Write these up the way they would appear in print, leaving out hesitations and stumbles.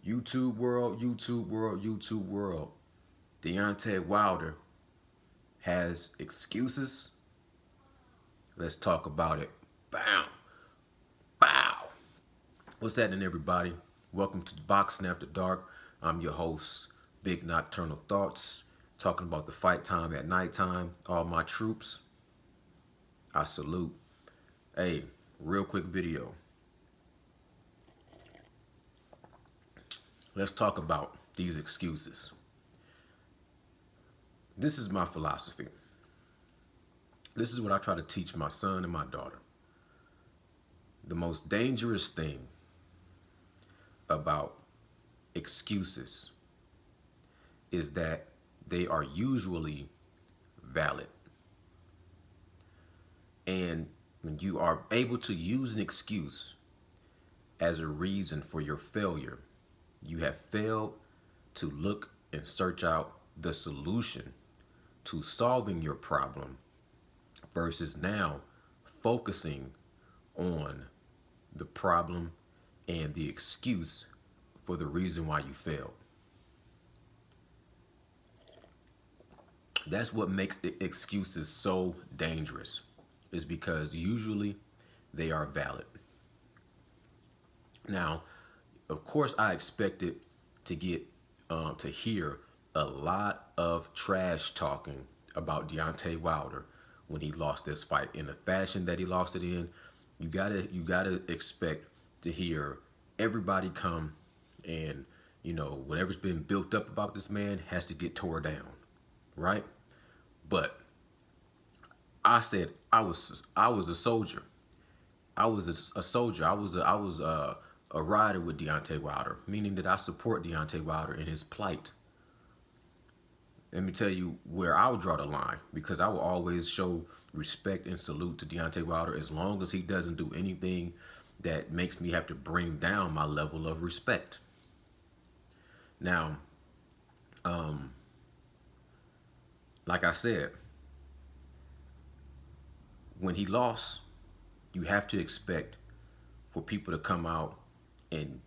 YouTube world, YouTube world, YouTube world. Deontay Wilder has excuses. Let's talk about it. Bow, bow. What's happening, everybody? Welcome to Boxing After Dark. I'm your host, Big Nocturnal Thoughts, talking about the fight time at nighttime. All my troops, I salute. Hey, real quick video. Let's talk about these excuses. This is my philosophy. This is what I try to teach my son and my daughter. The most dangerous thing about excuses is that they are usually valid. And when you are able to use an excuse as a reason for your failure, you have failed to look and search out the solution to solving your problem versus now focusing on the problem and the excuse for the reason why you failed. That's what makes excuses so dangerous, is because usually they are valid. Now, of course, I expected to get to hear a lot of trash talking about Deontay Wilder when he lost this fight in the fashion that he lost it in. You gotta expect to hear everybody come and whatever's been built up about this man has to get tore down, right? But I said I was a soldier. I was a soldier. I was a rider with Deontay Wilder, meaning that I support Deontay Wilder in his plight. Let me tell you where I would draw the line, because I will always show respect and salute to Deontay Wilder as long as he doesn't do anything that makes me have to bring down my level of respect. Now, like I said, when he lost, you have to expect for people to come out and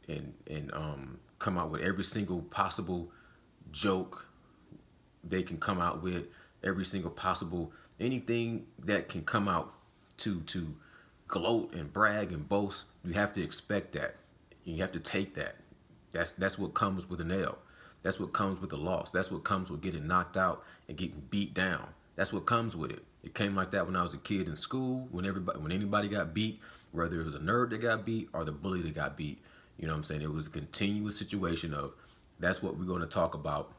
come out with every single possible joke they can come out with, every single possible anything that can come out to gloat and brag and boast. You have to expect that. You have to take that. That's what comes with an L. That's what comes with a loss. That's what comes with getting knocked out and getting beat down. That's what comes with it. It came like that when I was a kid in school, when anybody got beat, whether it was a nerd that got beat or the bully that got beat. You know what I'm saying? It was a continuous situation of that's what we're going to talk about.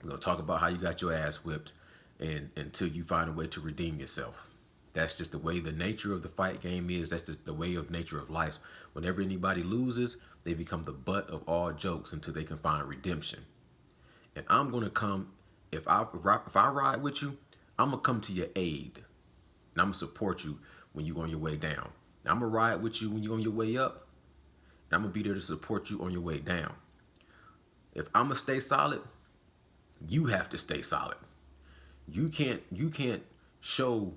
We're going to talk about how you got your ass whipped and until you find a way to redeem yourself. That's just the way the nature of the fight game is. That's just the way of nature of life. Whenever anybody loses, they become the butt of all jokes until they can find redemption. And I'm going to come, if I ride with you, I'm going to come to your aid. And I'm going to support you when you're on your way down. I'm going to ride with you when you're on your way up. And I'm going to be there to support you on your way down. If I'm going to stay solid, you have to stay solid. You can't show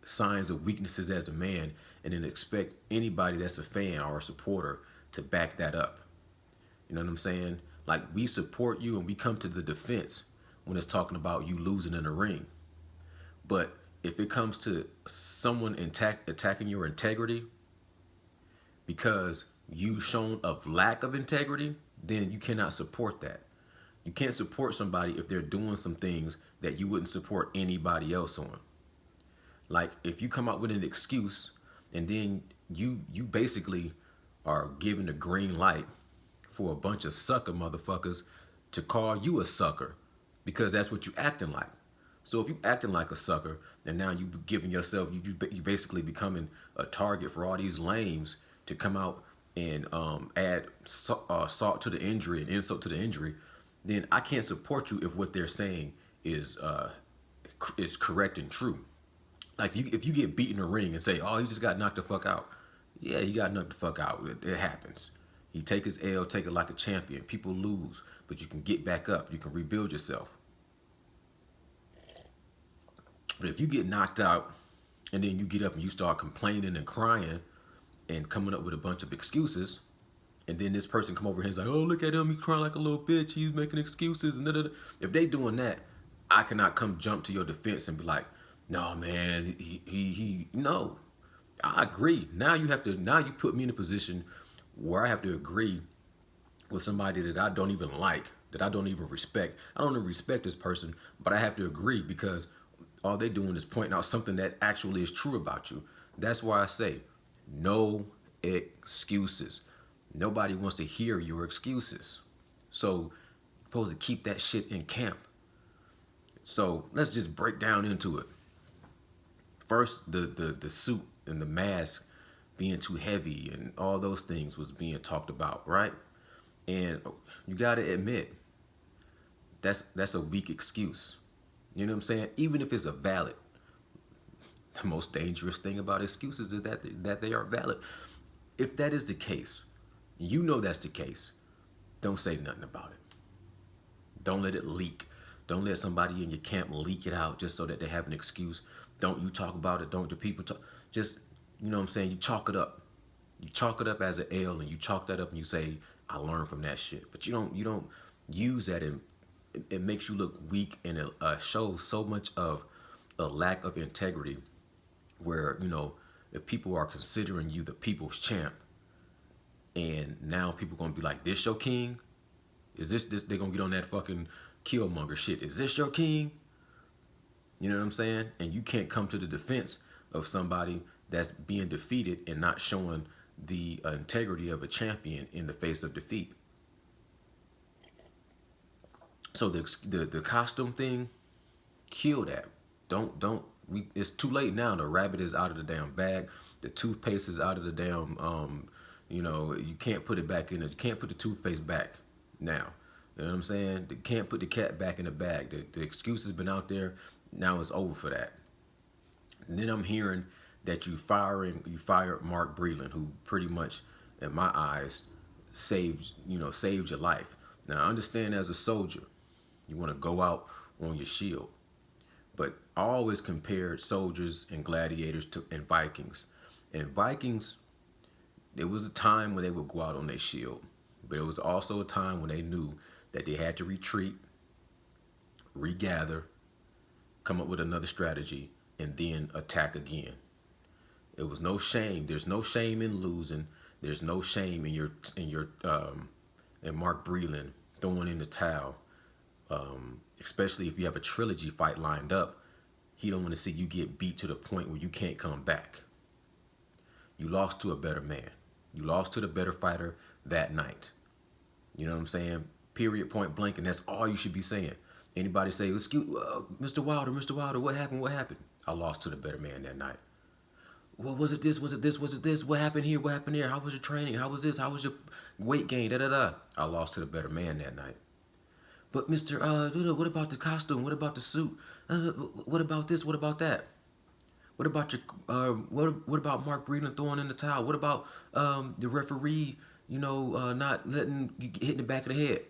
signs of weaknesses as a man and then expect anybody that's a fan or a supporter to back that up. You know what I'm saying? Like, we support you and we come to the defense when it's talking about you losing in the ring. But if it comes to someone attacking your integrity because you've shown a lack of integrity, then you cannot support that. You can't support somebody if they're doing some things that you wouldn't support anybody else on. Like, if you come up with an excuse and then you basically are given a green light for a bunch of sucker motherfuckers to call you a sucker because that's what you acting like. So if you acting like a sucker and now you giving yourself, you basically becoming a target for all these lames to come out and add salt to the injury and insult to the injury, then I can't support you if what they're saying is correct and true. Like, if you get beat in the ring and say, "Oh, he just got knocked the fuck out," yeah, you got knocked the fuck out. It happens. You take his L, take it like a champion. People lose, but you can get back up. You can rebuild yourself. But if you get knocked out and then you get up and you start complaining and crying and coming up with a bunch of excuses, And then this person come over here and is like, oh, look at him, he's crying like a little bitch, he's making excuses and da-da-da. If they doing that, I cannot come jump to your defense and be like, no man, he no. I agree. Now you put me in a position where I have to agree with somebody that I don't even like, that I don't even respect. I don't even respect this person, but I have to agree because all they doing is pointing out something that actually is true about you. That's why I say no excuses. Nobody wants to hear your excuses. So you're supposed to keep that shit in camp. So let's just break down into it. First, the suit and the mask being too heavy and all those things was being talked about, right? And you gotta admit, that's a weak excuse. You know what I'm saying? Even if it's a valid, the most dangerous thing about excuses is that they are valid. If that is the case, you know that's the case, don't say nothing about it. Don't let it leak. Don't let somebody in your camp leak it out just so that they have an excuse. Don't you talk about it. Don't the people talk. Just, you know what I'm saying? You chalk it up. You chalk it up as an L and you chalk that up and you say, I learned from that shit. But you don't use that, and it makes you look weak, and it shows so much of a lack of integrity where, you know, if people are considering you the people's champ, and now people gonna be like, this your king? Is this they gonna get on that fucking Killmonger shit? Is this your king? You know what I'm saying? And you can't come to the defense of somebody that's being defeated and not showing the integrity of a champion in the face of defeat. So the costume thing, kill that. It's too late now. The rabbit is out of the damn bag. The toothpaste is out of the damn you know, you can't put it back in it. You can't put the toothpaste back now. You know what I'm saying? You can't put the cat back in the bag. The excuse has been out there. Now it's over for that. And then I'm hearing that you fired Mark Breland, who pretty much, in my eyes, saved your life. Now I understand as a soldier, you want to go out on your shield, but I always compared soldiers and gladiators and Vikings. And Vikings, there was a time when they would go out on their shield, but it was also a time when they knew that they had to retreat, regather, come up with another strategy, and then attack again. There was no shame. There's no shame in losing. There's no shame in Mark Breland throwing in the towel. Especially if you have a trilogy fight lined up, he don't want to see you get beat to the point where you can't come back. You lost to a better man. You lost to the better fighter that night. You know what I'm saying? Period, point blank, and that's all you should be saying. Anybody say, excuse, Mr. Wilder, what happened? What happened? I lost to the better man that night. Well, was it this? What happened here? What happened there? How was your training? How was this? How was your weight gain? I lost to the better man that night. But Mr. What about the costume? What about the suit? What about this? What about that? What about your what about Mark Breland throwing in the towel? What about the referee, not letting you hit in the back of the head?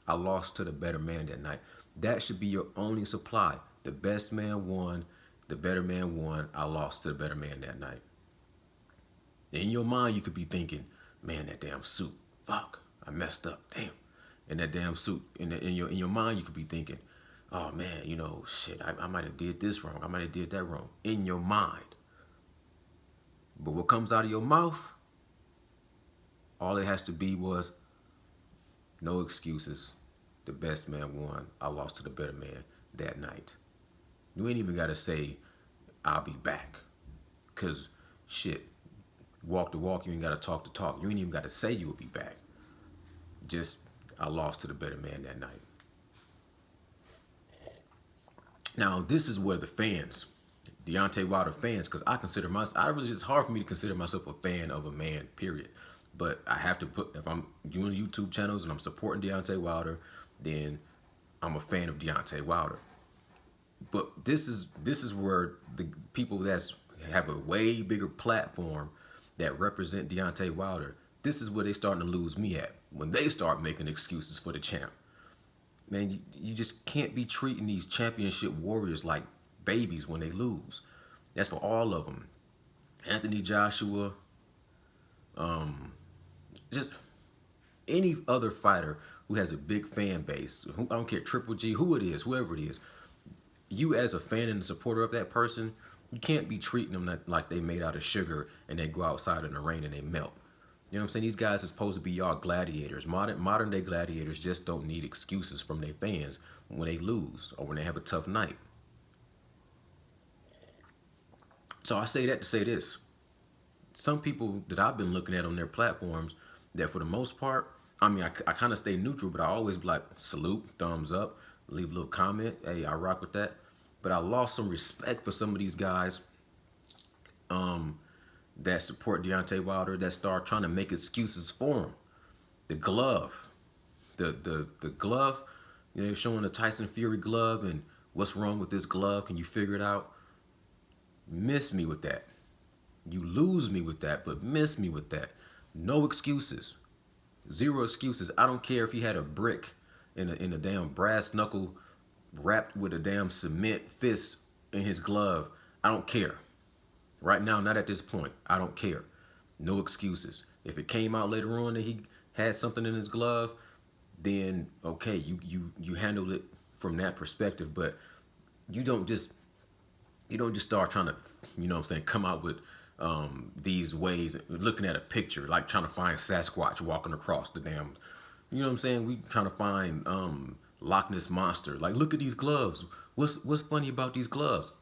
I lost to the better man that night. That should be your only supply. The best man won. The better man won. I lost to the better man that night. In your mind, you could be thinking, man, that damn suit. Fuck, I messed up. Damn. In that damn suit. In your mind, you could be thinking, oh man, shit, I might have did this wrong. I might have did that wrong. In your mind. But what comes out of your mouth, all it has to be was, no excuses. The best man won. I lost to the better man that night. You ain't even got to say, I'll be back. Because, shit, walk the walk, you ain't got to talk the talk. You ain't even got to say you will be back. Just, I lost to the better man that night. Now, this is where the fans, Deontay Wilder fans, because it's hard for me to consider myself a fan of a man, period. But I have to if I'm doing YouTube channels and I'm supporting Deontay Wilder, then I'm a fan of Deontay Wilder. But this is where the people that have a way bigger platform that represent Deontay Wilder, this is where they starting to lose me at. When they start making excuses for the champ. Man, you just can't be treating these championship warriors like babies when they lose. That's for all of them. Anthony Joshua, just any other fighter who has a big fan base, who, I don't care, Triple G, who it is, whoever it is, you as a fan and supporter of that person, you can't be treating them like they made out of sugar and they go outside in the rain and they melt. You know what I'm saying? These guys are supposed to be y'all gladiators. Modern day gladiators just don't need excuses from their fans when they lose or when they have a tough night. So I say that to say this. Some people that I've been looking at on their platforms that for the most part, I mean, I kind of stay neutral, but I always be like, salute, thumbs up, leave a little comment. Hey, I rock with that. But I lost some respect for some of these guys that support Deontay Wilder, that start trying to make excuses for him. The glove, the glove, you know, showing the Tyson Fury glove and what's wrong with this glove. Can you figure it out? Miss me with that. You lose me with that, but miss me with that. No excuses. Zero excuses. I don't care if he had a brick in a damn brass knuckle wrapped with a damn cement fist in his glove. I don't care. Right now, not at this point. I don't care. No excuses. If it came out later on that he had something in his glove, then okay, you handled it from that perspective. But you don't just start trying to, you know what I'm saying, come out with these ways, looking at a picture, like trying to find Sasquatch walking across the damn, you know what I'm saying? We trying to find Loch Ness Monster. Like, look at these gloves. What's funny about these gloves?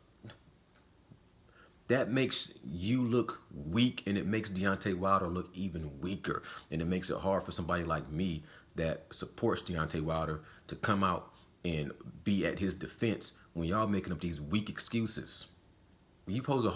That makes you look weak, and it makes Deontay Wilder look even weaker. And it makes it hard for somebody like me that supports Deontay Wilder to come out and be at his defense when y'all making up these weak excuses. You pose a